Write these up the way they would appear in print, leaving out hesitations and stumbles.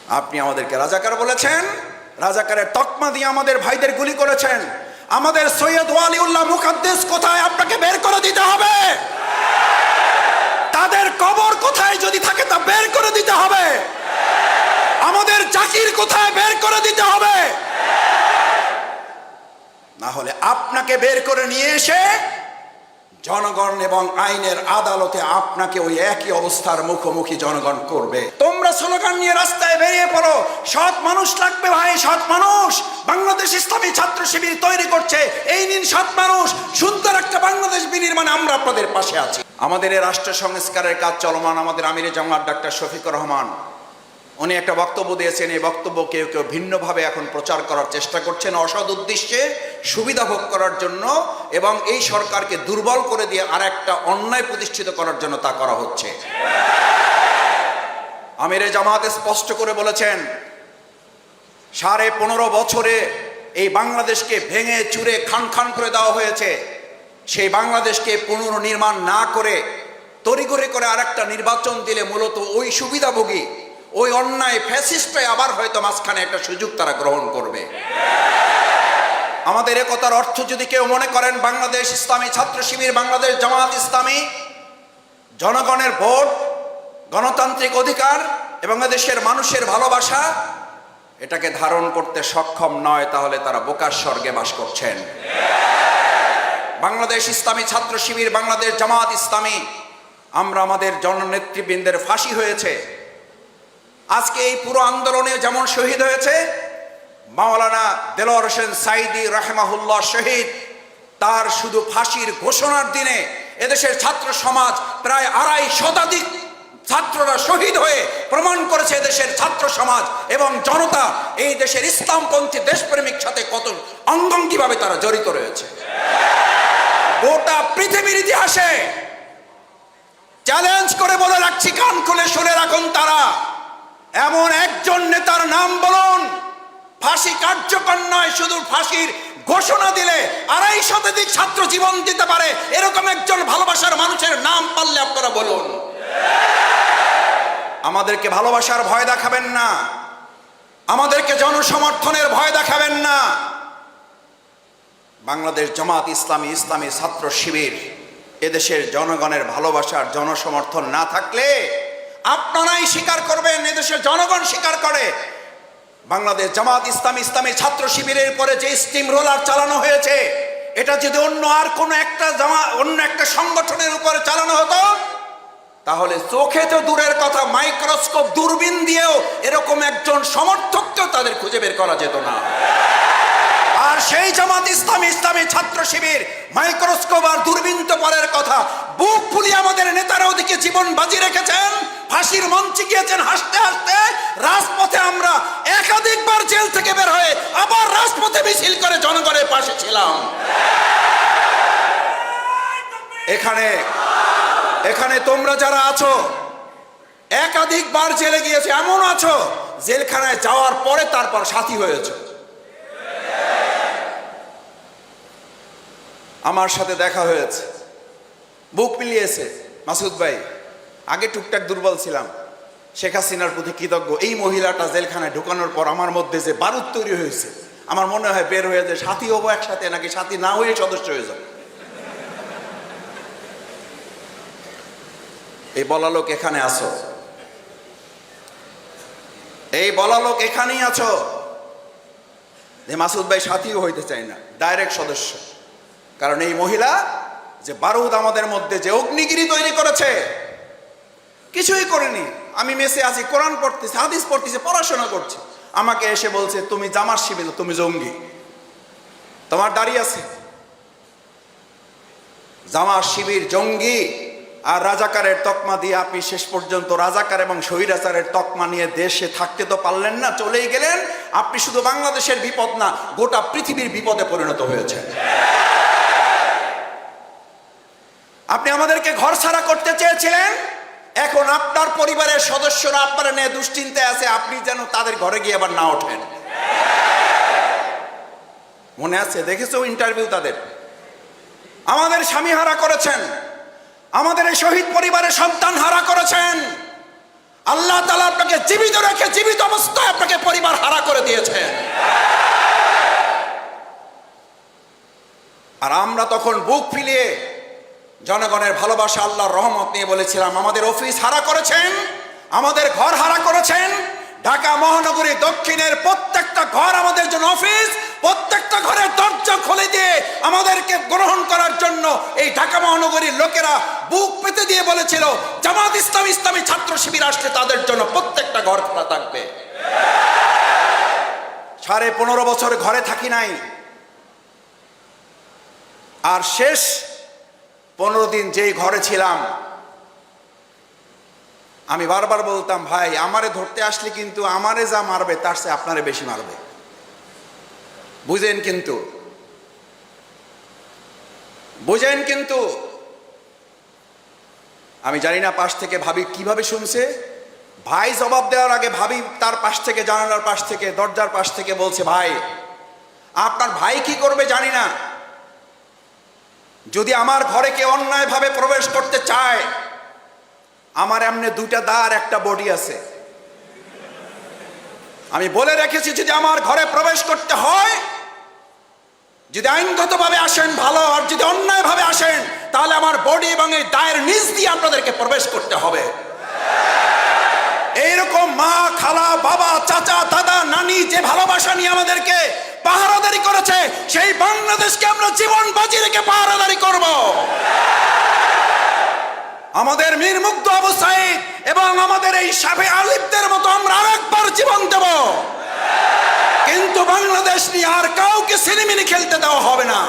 আপনি আমাদেরকে রাজাকার বলেছেন, রাজাকারের তকমা দিয়ে আমাদের ভাইদের গুলি করেছেন। আমাদের সৈয়দ ওয়ালিউল্লাহ মুকাদ্দেস কোথায়, আপনাকে বের করে দিতে হবে। তাদের কবর কোথায় যদি থাকে তা বের করে দিতে হবে। আমাদের জাকির কোথায়, বের করে দিতে হবে। না হলে আপনাকে বের করে নিয়ে এসে জনগণ এবং আইনের আদালতে আপনাকে ওই একই অবস্থার মুখোমুখি জনগণ করবে। তোমরা স্লোগান নিয়ে রাস্তায় বেরিয়ে পড়ো, সৎ মানুষ লাগবে ভাই, সৎ মানুষ। বাংলাদেশ ইসলামী ছাত্র শিবির তৈরি করছে, এই নিন সৎ মানুষ, সুন্দর একটা বাংলাদেশ বিনির্মাণে আমরা আপনাদের পাশে আছি। আমাদের এই রাষ্ট্র সংস্কারের কাজ চলমান। আমাদের আমিরে জামাত ডাক্তার শফিকুর রহমান উনি একটা বক্তব্য দিয়েছেন। এই বক্তব্য কেউ কেউ ভিন্নভাবে এখন প্রচার করার চেষ্টা করছেন, অসৎ উদ্দেশ্যে সুবিধা ভোগ করার জন্য, এবং এই সরকারকে দুর্বল করে দিয়ে আর একটা অন্যায় প্রতিষ্ঠিত করার জন্য তা করা হচ্ছে। আমিরে জামাত স্পষ্ট করে বলেছেন, 15.5 বছরে এই বাংলাদেশকে ভেঙে চুরে খান খান করে দেওয়া হয়েছে। সেই বাংলাদেশকে পুনর্নির্মাণ না করে তড়িঘড়ি করে আর একটা নির্বাচন দিলে মূলত ওই সুবিধাভোগী, ওই অন্যায় ফ্যাসিস্টরাই আবার হয়তো মাঝখানে একটা সুযোগ তারা গ্রহণ করবে। আমাদের একতার অর্থ যদি কেউ মনে করেন বাংলাদেশ ইসলামী ছাত্র শিবির, বাংলাদেশ জামাত ইসলামী জনগণের ভোট, গণতান্ত্রিক অধিকার এবং দেশের মানুষের ভালোবাসা এটাকে ধারণ করতে সক্ষম নয়, তাহলে তারা বোকার স্বর্গে বাস করছেন। বাংলাদেশ ইসলামী ছাত্র শিবির, বাংলাদেশ জামাত ইসলামী, আমরা আমাদের জননেতৃবৃন্দের ফাঁসি হয়েছে। আজকে এই পুরো আন্দোলনে যেমন শহীদ হয়েছে মাওলানা দেলোয়ার হোসেন সাইদি রাহিমাহুল্লাহ শহীদ, তার শুধু ফাঁসির ঘোষণার দিনে এদেশের ছাত্র সমাজ প্রায় 250 শতাধিক ছাত্ররা শহীদ হয়ে প্রমাণ করেছে এদেশের ছাত্র সমাজ এবং জনতা এই দেশের ইসলামপন্থী দেশপ্রেমিক সাথে কত অঙ্গাঙ্গিভাবে তারা জড়িত রয়েছে। গোটা পৃথিবীর ইতিহাসে চ্যালেঞ্জ করে বলে রাখছি, কান খুলে শুনে রাখুন, তারা এমন একজন নেতার নাম বলুন, ফাঁসি কার্যকর নয়, শুধু ফাঁসির ঘোষণা দিলে 250 শতাধিক ছাত্র জীবন দিতে পারে, এরকম একজন ভালোবাসার মানুষের নাম পারলে আপনারা বলুন। আমাদেরকে ভালোবাসার ভয় দেখাবেন না, আমাদেরকে জনসমর্থনের ভয় দেখাবেন না। বাংলাদেশ জামাত ইসলামী, ইসলামী ছাত্র শিবির এদেশের জনগণের ভালোবাসার জনসমর্থন না থাকলে আপনারাই স্বীকার করবেন, এদেশের জনগণ স্বীকার করে বাংলাদেশ জামাত ইসলামী, ইসলামী ছাত্র শিবিরের পরে যে স্টিম রোলার চালানো হয়েছে, এটা যদি অন্য একটা সংগঠনের উপরে চালানো হতো তাহলে চোখে তো দূরের কথা, মাইক্রোস্কোপ দূরবীন দিয়েও এরকম একজন সমর্থককেও তাদের খুঁজে বের করা যেত না। আর সেই জামাত ইসলামী, ইসলামী ছাত্র শিবির মাইক্রোস্কোপ আর দূরবীন তো পরের কথা, বুক ফুলিয়ে আমাদের নেতারা ওদিকে জীবন বাজি রেখেছেন, ফাঁসির মঞ্চে গিয়েছেন হাসতে হাসতে। রাজপথে আমরা একাধিকবার জেল থেকে বের হয়ে আবার রাজপথে মিছিল করে জনগণের পাশে ছিলাম। এখানে তোমরা যারা আছো একাধিকবার জেলে গিয়েছো, এমন আছো জেলখানায় যাওয়ার পরে তারপর সাথী হয়েছে। আমার সাথে দেখা হয়েছে, বুক মিলিয়েছে। মাসুদ ভাই, আগে টুকটাক দুর্বল ছিলাম, শেখ হাসিনার প্রতি কৃতজ্ঞ। এই মহিলাটা জেলখানায় ঢুকানোর পর আমার মধ্যে যে বারুদ তৈরি হয়েছে, আমার মনে হয় বের হয়ে যে সাথী হবো একসাথে, নাকি সাথী না হয়ে সদস্য হয়ে যাবো। এই বলা লোক এখানে আছো, এই বলা লোক এখানেই আছো যে মাসুদ ভাই সাথীও হইতে চায় না, ডাইরেক্ট সদস্য। কারণ এই মহিলা যে বারুদ আমাদের মধ্যে যে অগ্নিগিরি তৈরি করেছে, কিছুই করেনি। আমি মেসে আছি, কোরআন পড়তেছি, হাদিস পড়তেছি, পড়াশোনা করছি, আমাকে এসে বলছে তুমি জামাত শিবির, তুমি জঙ্গি, তোমার দাঁড়িয়ে আছে। জামাত শিবির জঙ্গি আর রাজাকারের তকমা দিয়ে আপনি শেষ পর্যন্ত রাজাকার এবং স্বৈরাচারের তকমা নিয়ে দেশে থাকতে তো পারলেন না, চলেই গেলেন। আপনি শুধু বাংলাদেশের বিপদ না, গোটা পৃথিবীর বিপদে পরিণত হয়েছে। আপনি আমাদেরকে ঘর ছাড়া করতে চেয়েছিলেন, এখন আপনার পরিবারের সদস্যরা আপনারা নিয়ে দুশ্চিন্তায় আছে, আপনি যেন তাদের ঘরে গিয়ে আবার না ওঠেন। মনে আছে, দেখেছো ইন্টারভিউ তাদের। আমাদের স্বামী হারা করেছেন, আমাদের এই শহীদ পরিবারের সন্তান হারা করেছেন, আল্লাহ তাআলা আপনাকে জীবিত রেখে জীবিত অবস্থায় আপনাকে পরিবার হারা করে দিয়েছেন। আর আমরা তখন বুক ফুলিয়ে জনগণের ভালোবাসা, আল্লাহর রহমত নিয়ে বলেছিলাম, আমাদের অফিস হারা করেছেন, আমাদের ঘর হারা করেছেন। ঢাকা মহানগরী দক্ষিণের প্রত্যেকটা ঘর আমাদের জন্য অফিস, প্রত্যেকটা ঘরের দরজা খুলে দিয়ে আমাদেরকে গ্রহণ করার জন্য এই ঢাকা মহানগরীর লোকেরা বুক পেতে দিয়ে বলেছিল, জামাত ইসলামী ইসলামী ছাত্র শিবির আসলে তাদের জন্য প্রত্যেকটা ঘর খোলা থাকবে। 15.5 বছর ঘরে থাকি নাই, আর শেষ 15 দিন যেই ঘরে ছিলাম, আমি বারবার বলতাম, ভাই আমারে ধরতে আসলে কিন্তু আমারে যা মারবে তার চেয়ে আপনারে বেশি মারবে, বুঝেন কিন্তু, বুঝেন কিন্তু। আমি জানি না পাশ থেকে ভাবি কিভাবে শুনছে, ভাই জবাব দেওয়ার আগে ভাবি তার পাশ থেকে, জানালার পাশ থেকে, দরজার পাশ থেকে বলছে, ভাই আপনার ভাই কি করবে জানি না, যদি আমার ঘরে কেউ অন্যায়ভাবে প্রবেশ করতে চায়, আমার এমনি 2টা দাঁড় একটা বডি আছে, আমি বলে রেখেছি, যদি আমার ঘরে প্রবেশ করতে হয়, যদি আইনগতভাবে আসেন ভালো, আর যদি অন্যায়ভাবে আসেন তাহলে আমার বডি এবং এই দায়ের নিচ দিয়ে আপনাদেরকে প্রবেশ করতে হবে। এইরকম মা, খালা, বাবা, চাচা, দাদা, নানি যে ভালোবাসা নিয়ে আমাদেরকে পাহারাদারি করেছে, সেই বাংলাদেশকে আমরা জীবন বাজি রেখে পাহারাদারি করব। আমাদের মীর মুগ্ধ আবু সাঈদ এবং আমাদের এই শাফি আলিফদের মতো আমরা আরেকবার জীবন দেব, কিন্তু বাংলাদেশ নিয়ে আর কাউকে সিনেমিনি খেলতে দেওয়া হবে না,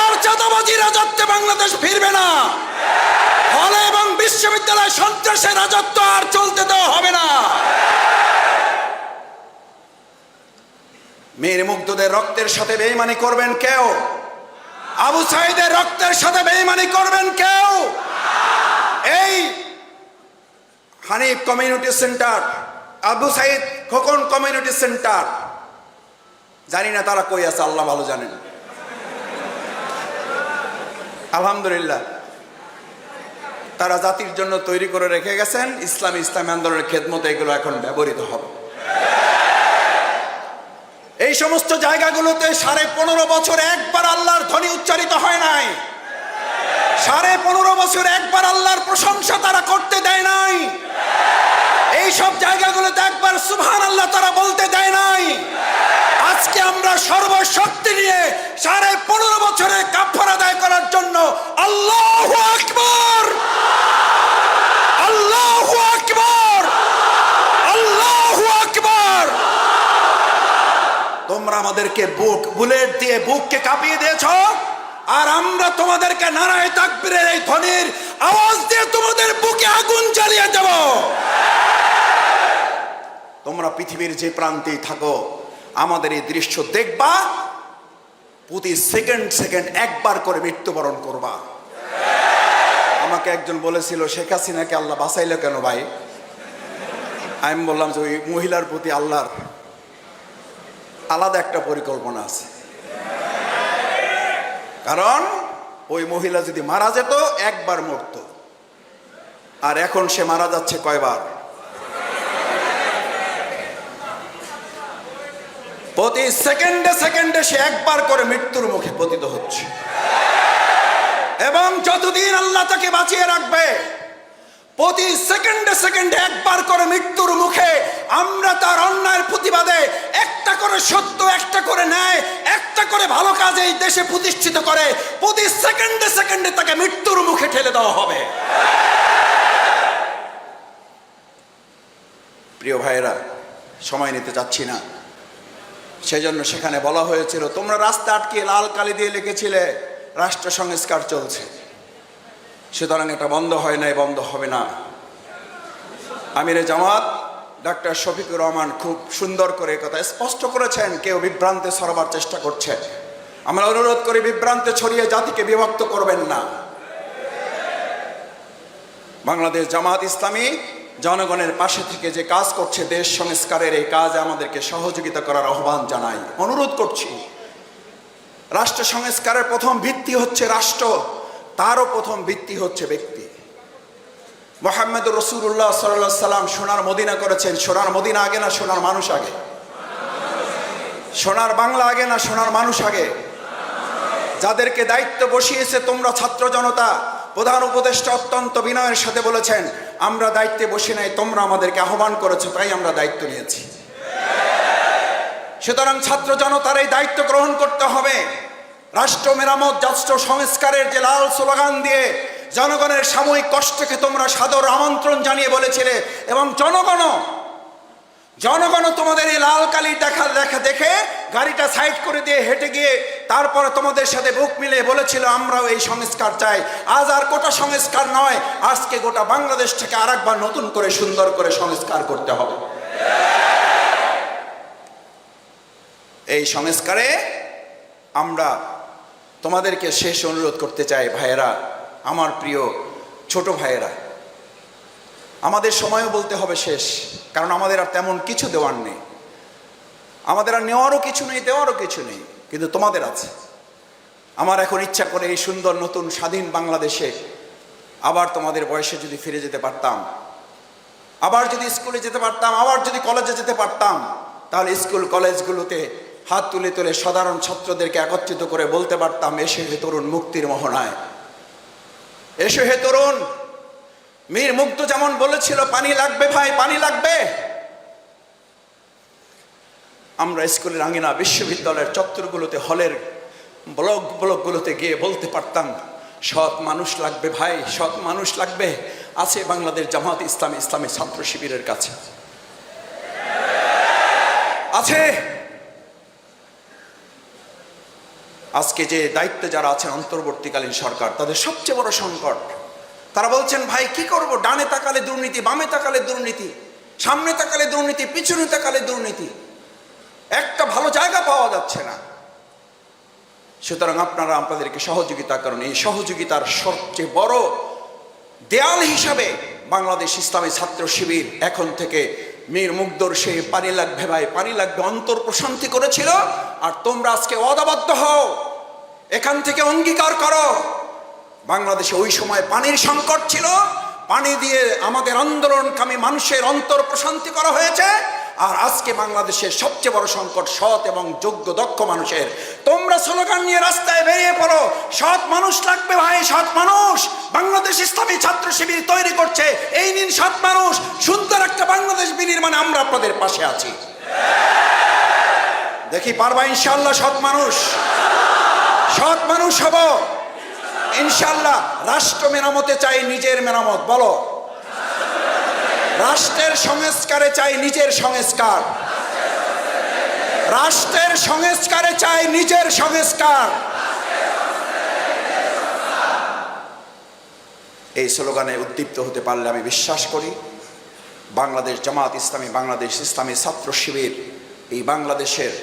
আর চাঁদাবাজি রাজত্বে বাংলাদেশ ফিরবে না, হলে এবং বিশ্ববিদ্যালয় সন্ত্রাসের রাজত্ব আর চলতে দেওয়া হবে না। মীর মুগ্ধদের রক্তের সাথে বেঈমানি করবেন কেউ? আবু সাঈদের রক্তের সাথে বেঈমানি করবেন কেউ? এই Hanif community centre, Abu Saeed Khokon community centre, জানি না তারা কই আছে, আল্লাহ ভালো জানেন। আলহামদুলিল্লাহ, তারা জাতির জন্য তৈরি করে রেখে গেছেন, ইসলামী আন্দোলনের খেদমতে এগুলো এখন ব্যবহৃত হবে। এই সমস্ত জায়গাগুলোতে 15.5 বছর একবার আল্লাহর ধ্বনি উচ্চারিত হয় নাই, 15.5 বছর একবার আল্লাহর প্রশংসা তারা করতে দেয় নাই, এই সব জায়গাগুলোতে একবার সুবহানাল্লাহ তারা বলতে দেয় নাই। আজকে আমরা সর্বশক্তি নিয়ে 15.5 বছরের কাফারা আদায় করার জন্য আল্লাহু আকবার, আল্লাহু আকবার, আল্লাহু আকবার। তোমরা আমাদেরকে বুলেট দিয়ে বুককে কাঁপিয়ে দিয়েছো, আর আমরা তোমাদেরকে নারায়ে তাকবীরের এই ধ্বনির আওয়াজ দিয়ে তোমাদের বুকে আগুন জ্বালিয়ে দেব। তোমরা পৃথিবীর যে প্রান্তেই থাকো, আমাদের এই দৃশ্য দেখবা, প্রতি সেকেন্ড একবার করে মৃত্যুবরণ করবা। আমাকে একজন বলেছিল, শেখ হাসিনাকে আল্লাহ বাঁচাইলো কেন ভাই? আমি বললাম যে ওই মহিলার প্রতি আল্লাহর আলাদা একটা পরিকল্পনা আছে, কারণ ওই মহিলা যদি মারা যেত একবার মরত, আর এখন সে মারা যাচ্ছে কয়বার? প্রতি সেকেন্ডে সে একবার করে মৃত্যুর মুখে পতিত হচ্ছে। এবং যতদিন আল্লাহ তাকে বাঁচিয়ে রাখবে, প্রতি সেকেন্ডে একবার করে মৃত্যুর মুখে আমরা তার অন্যায়ের প্রতিবাদে একটা করে সত্য, একটা করে ন্যায়, একটা করে ভালো কাজ এই দেশে প্রতিষ্ঠিত করে প্রতি সেকেন্ডে তাকে মৃত্যুর মুখে ঠেলে দেওয়া হবে। প্রিয় ভাইয়েরা, সময় নিতে চাচ্ছি না, সেজন্য সেখানে বলা হয়েছিল, তোমরা রাস্তা আটকে লাল কালি দিয়ে লিখেছিলে রাষ্ট্র সংস্কার চলছে, সুতরাং এটা বন্ধ হয় নাই, বন্ধ হবে না। আমিরে জামাত ডক্টর শফিকুর রহমান খুব সুন্দর করে কথা স্পষ্ট করেছেন, কেউ বিভ্রান্তে ছড়াবার চেষ্টা করছে। আমরা অনুরোধ করি, বিভ্রান্তে ছড়িয়ে জাতিকে বিভক্ত করবেন না। বাংলাদেশ জামাত ইসলামী জনগণের পাশে থেকে যে কাজ করছে, দেশ সংস্কারের এই কাজে আমাদেরকে সহযোগিতা করার আহ্বান জানাই, অনুরোধ করছি। রাষ্ট্র সংস্কারের প্রথম ভিত্তি হচ্ছে রাষ্ট্র, তারও প্রথম ভিত্তি হচ্ছে ব্যক্তি। মুহাম্মদুর রাসূলুল্লাহ সাল্লাল্লাহু আলাইহি সাল্লাম সোনার মদিনা করেছেন। সোনার মদিনা আগে না সোনার মানুষ আগে? সোনার বাংলা আগে না সোনার মানুষ আগে? যাদেরকে দায়িত্ব বসিয়েছে তোমরা ছাত্র জনতা, প্রধান উপদেষ্টা অত্যন্ত বিনয়ের সাথে বলেছেন, আমরা দায়িত্বে বসে নাই, তোমরা আমাদেরকে আহ্বান করেছো, তাই আমরা দায়িত্ব নিয়েছি। সুতরাং ছাত্র জনতার এই দায়িত্ব গ্রহণ করতে হবে। রাষ্ট্র মেরামত, রাষ্ট্র সংস্কারের যে লাল স্লোগান দিয়ে জনগণের সাময়িক কষ্টকে তোমরা সাদর আমন্ত্রণ জানিয়ে বলেছিলে, এবং জনগণ তোমাদের এই লাল কালি দেখে গাড়িটা সাইড করে দিয়ে হেঁটে গিয়ে তারপরে তোমাদের সাথে বুক মিলিয়ে বলেছিল আমরাও এই সংস্কার চাই। আজ আর গোটা সংস্কার নয়, আজকে গোটা বাংলাদেশটাকে আরেকবার নতুন করে সুন্দর করে সংস্কার করতে হবে। এই সংস্কারে আমরা তোমাদেরকে শেষ অনুরোধ করতে চাই, ভাইয়েরা, আমার প্রিয় ছোট ভাইয়েরা, আমাদের সময়ও বলতে হবে শেষ, কারণ আমাদের আর তেমন কিছু দেওয়ার নেই, আমাদের আর নেওয়ারও কিছু নেই, দেওয়ারও কিছু নেই, কিন্তু তোমাদের আছে। আমার এখন ইচ্ছা করে এই সুন্দর নতুন স্বাধীন বাংলাদেশে আবার তোমাদের বয়সে যদি ফিরে যেতে পারতাম, আবার যদি স্কুলে যেতে পারতাম, আবার যদি কলেজে যেতে পারতাম, তাহলে স্কুল কলেজগুলোতে হাত তুলে তুলে সাধারণ ছাত্রদেরকে একত্রিত করে বলতে পারতাম, এসো হে তরুণ মুক্তির মোহনায়, এসো হে তরুণ। মীর মুগ্ধ যেমন বলেছিল, পানি লাগবে ভাই, পানি লাগবে। আমরা স্কুলের আঙিনা, বিশ্ববিদ্যালয়ের চত্বরগুলোতে, হলের ব্লকগুলোতে গিয়ে বলতে পারতাম, সৎ মানুষ লাগবে ভাই, সৎ মানুষ লাগবে। আছে বাংলাদেশ জামাত ইসলামী, ইসলামী ছাত্র শিবিরের কাছে আছে। আজকে যে দায়িত্বে যারা আছেন অন্তর্বর্তীকালীন সরকার, তাদের সবচেয়ে বড় সংকট, তারা বলছেন ভাই কি করব, ডানে তাকালে দুর্নীতি, বামে তাকালে দুর্নীতি, সামনে তাকালে দুর্নীতি, পিছনে তাকালে দুর্নীতি, একটা ভালো জায়গা পাওয়া যাচ্ছে না। সুতরাং আপনারা আপনাদেরকে সহযোগিতা করেন। এই সহযোগিতার সবচেয়ে বড় দেয়াল হিসাবে বাংলাদেশ ইসলামী ছাত্র শিবির এখন থেকে মীর মুগ্ধর সে পানি লাগবে ভাই, পানি লাগবে অন্তর প্রশান্তি করেছিল, আর তোমরা আজকে ওয়াদাবদ্ধ হও, এখান থেকে অঙ্গীকার করো। বাংলাদেশে ওই সময় পানির সংকট ছিল, পানি দিয়ে আমাদের আন্দোলনকামী মানুষের অন্তর প্রশান্তি করা হয়েছে। আর আজকে বাংলাদেশের সবচেয়ে বড় সংকট সৎ এবং যোগ্য দক্ষ মানুষের। তোমরা স্লোগান নিয়ে রাস্তায় বেরিয়ে পড়ো, সৎ মানুষ লাগবে ভাই, সৎ মানুষ। বাংলাদেশ ইসলামী ছাত্র শিবির তৈরি করছে, এই নিন সৎ মানুষ, সুন্দর একটা বাংলাদেশ বিনির্মাণে আমরা আপনাদের পাশে আছি। দেখি পারবা ইনশাআল্লাহ সৎ মানুষ, সৎ মানুষ হব ইনশাআল্লাহ। রাষ্ট্র মেরামতে চাই নিজের মেরামত, বলো। রাষ্ট্রের সংস্কারে চাই নিজের সংস্কার, রাষ্ট্রের সংস্কারে চাই নিজের সংস্কার। এই স্লোগানে উদ্দীপ্ত হতে পারলে আমি বিশ্বাস করি বাংলাদেশ জামাত ইসলামী, বাংলাদেশ ইসলামী ছাত্র শিবির, এই বাংলাদেশের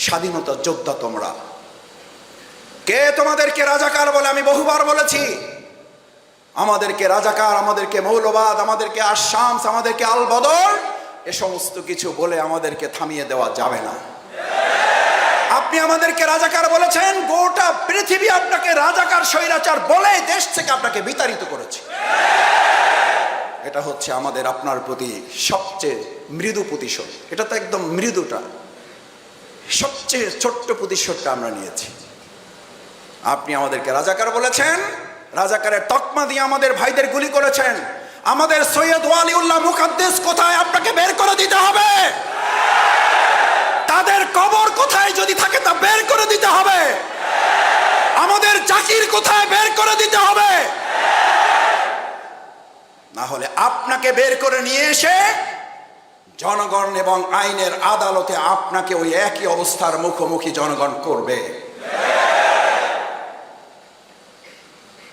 স্বাধীনতা যোদ্ধা তোমরা। কে তোমাদেরকে রাজাকার বলে? আমি বহুবার বলেছি, আমাদেরকে রাজাকার, আমাদেরকে মৌলবাদ, আমাদেরকে আশামস, আমাদেরকে আল বদর, এ সমস্ত কিছু বলে আমাদেরকে থামিয়ে দেওয়া যাবে না। আপনি আমাদেরকে রাজাকার বলেছেন, গোটা পৃথিবী আপনাকে রাজাকার স্বৈরাচার বলে দেশ থেকে আপনাকে বিতাড়িত করেছে। এটা হচ্ছে আমাদের আপনার প্রতি সবচেয়ে মৃদু প্রতিশোধ। এটা তো একদম মৃদুটা, সবচেয়ে ছোট্ট প্রতিশোধটা আমরা নিয়েছি। আপনি আমাদেরকে রাজাকার বলেছেন, রাজাকারের তকমা দিয়ে আমাদের ভাইদের গুলি করেছেন। আমাদের সৈয়দ ওয়ালিউল্লাহ মুকাদ্দেস কোথায়, আপনাকে বের করে দিতে হবে। তাদের কবর কোথায় যদি থাকে তা বের করে দিতে হবে। আমাদের জাকির কোথায়, বের করে দিতে হবে। না হলে আপনাকে বের করে নিয়ে এসে জনগণ এবং আইনের আদালতে আপনাকে ওই একই অবস্থার মুখোমুখি জনগণ করবে।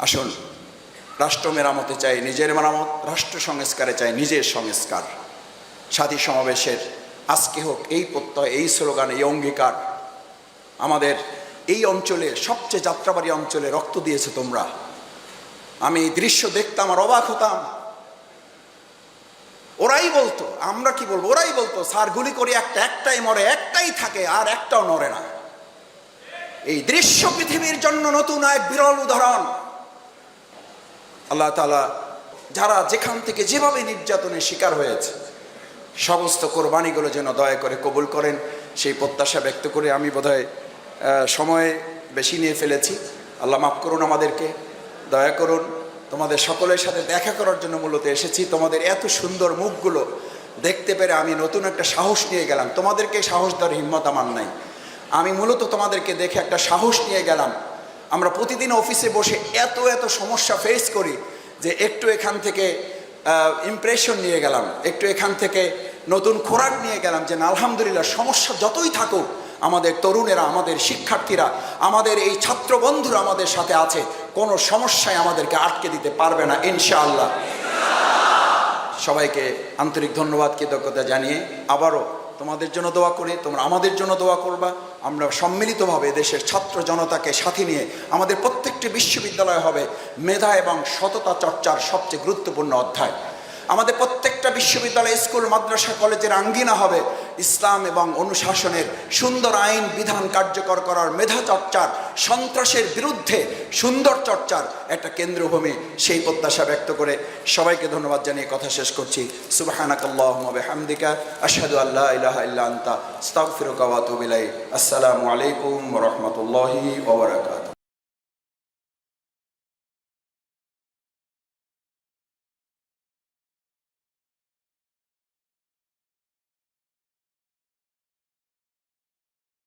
আসুন, রাষ্ট্র মেরামতে চাই নিজের মেরামত, রাষ্ট্র সংস্কারে চাই নিজের সংস্কার। সাথী সমাবেশের আজকে হোক এই প্রত্যয়, এই স্লোগান, এই অঙ্গীকার। আমাদের এই অঞ্চলে সবচেয়ে যাত্রাবাড়ি অঞ্চলে রক্ত দিয়েছে তোমরা। আমি এই দৃশ্য দেখতাম আর অবাক হতাম। ওরাই বলতো, আমরা কি বলবো, ওরাই বলতো স্যার গুলি করি একটাই মরে, একটাই থাকে, আর একটাও নড়ে না। এই দৃশ্য পৃথিবীর জন্য নতুন এক বিরল উদাহরণ। আল্লাহ তাআলা যারা যেখান থেকে যেভাবে নির্যাতনের শিকার হয়েছে, সমস্ত কোরবানিগুলো যেন দয়া করে কবুল করেন, সেই প্রত্যাশা ব্যক্ত করে আমি বোধহয় সময় বেশি নিয়ে ফেলেছি। আল্লাহ মাফ করুন আমাদেরকে, দয়া করুন। তোমাদের সকলের সাথে দেখা করার জন্য মূলত এসেছি। তোমাদের এত সুন্দর মুখগুলো দেখতে পেরে আমি নতুন একটা সাহস নিয়ে গেলাম। তোমাদেরকে সাহস দেওয়ার হিম্মত আমার নাই। আমি মূলত তোমাদেরকে দেখে একটা সাহস নিয়ে গেলাম। আমরা প্রতিদিন অফিসে বসে এত এত সমস্যা ফেস করি যে একটু এখান থেকে ইমপ্রেশন নিয়ে গেলাম, একটু এখান থেকে নতুন খোরাক নিয়ে গেলাম যে না, আলহামদুলিল্লাহ, সমস্যা যতই থাকুক আমাদের তরুণেরা, আমাদের শিক্ষার্থীরা, আমাদের এই ছাত্র বন্ধুরা আমাদের সাথে আছে, কোনো সমস্যায় আমাদেরকে আটকে দিতে পারবে না ইনশাআল্লাহ। সবাইকে আন্তরিক ধন্যবাদ, কৃতজ্ঞতা জানিয়ে আবারও তোমাদের জন্য দোয়া করি, তোমরা আমাদের জন্য দোয়া করবা। আমরা সম্মিলিতভাবে দেশের ছাত্র জনতাকে সাথে নিয়ে আমাদের প্রত্যেকটি বিশ্ববিদ্যালয় হবে মেধা এবং সততা চর্চার সবচেয়ে গুরুত্বপূর্ণ অধ্যায়। আমাদের প্রত্যেকটা বিশ্ববিদ্যালয়, স্কুল, মাদ্রাসা, কলেজের আঙ্গিনা হবে ইসলাম এবং অনুশাসনের সুন্দর আইন বিধান কার্যকর করার, মেধা চর্চার, সন্ত্রাসের বিরুদ্ধে সুন্দর চর্চার একটা কেন্দ্রভূমি। সেই প্রত্যাশা ব্যক্ত করে সবাইকে ধন্যবাদ জানিয়ে কথা শেষ করছি। সুবহানাকাল্লাহুম্মা বিহামদিকা আশহাদু আল্লা ইলাহা ইল্লা আনতা আস্তাগফিরুকা ওয়া আতুবু ইলাইক। আসসালামু আলাইকুম ওয়া রাহমাতুল্লাহি ওয়া বারাকাতুহু।